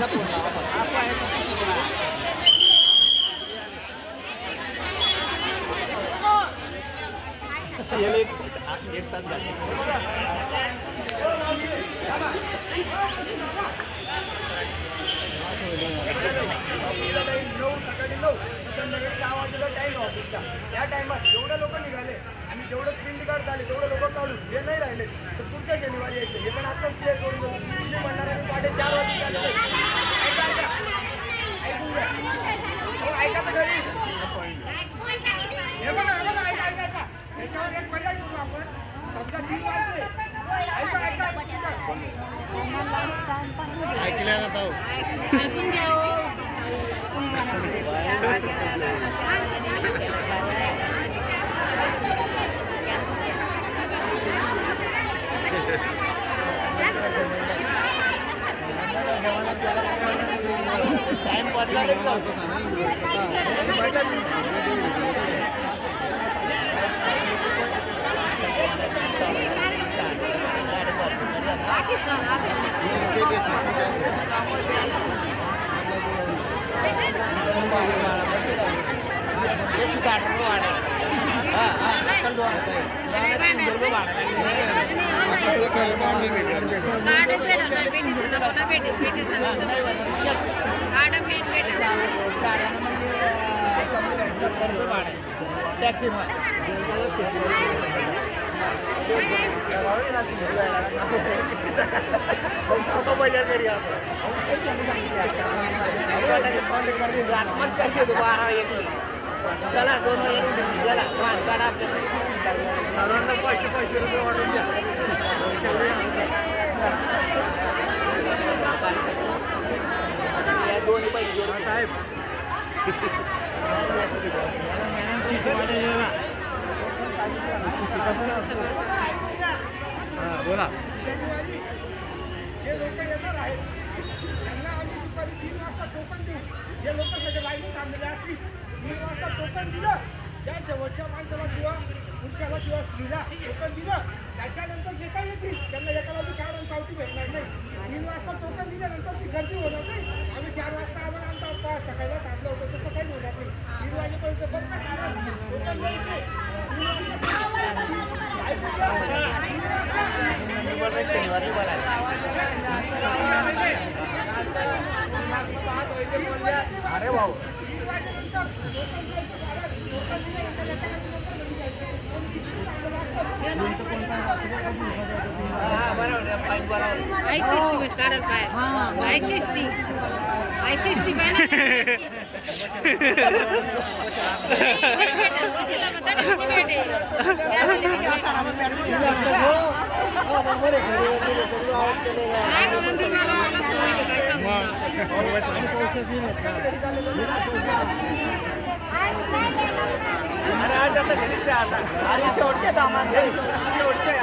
एक तास झाले. या टायमात जेवढे लोक निघाले आणि जेवढं प्रिंट कार्ड झाले तेवढे लोक काढून जे नाही राहिले तर पुढच्या शनिवारी यायचे. हे पण आताच क्लिअर करून देऊ म्हणणार आणि 4:30 वाजता ऐकून घ्या. ऐका तर घरी. हे बघा ऐका याच्यावर एक पर्याय करू आपण. समजा 3 वाजले ऐका ऐकल्या ना तो ऐकून घ्या. टाइम बदला टॅक्सी बजार करी आपण करते तो 12 1 चला 2 महिने चला काढा सर्वांना ₹500 वाटून द्या. दोन्ही पैसे साहेब बोला. जे लोक येणार आहेत त्यांना आम्ही दुपारी 3 वाजता टोकन देऊ. जे लोक सगळे लाईनीत थांबलेले असतील 3 वाजता टोकन दिलं. ज्या शेवटच्या माणसाला किंवा पुरुषाला किंवा स्त्रीला टोकन दिलं त्याच्यानंतर जे काही येतील त्यांना एकाला बी कार्ड आणि पावती भेटणार नाही. 3 वाजता टोकन दिल्यानंतर ती गर्दी होणार नाही. आम्ही 4 वाजता आलो आमचा सकाळीला थांबलं होतं तसं काही होणार नाही. 3 वाजेपर्यंत बंद टोकन द्यायचे. अरे भाऊ अरे आज आता घरीच आता आणि शेवटच्या कामात शेवटच्या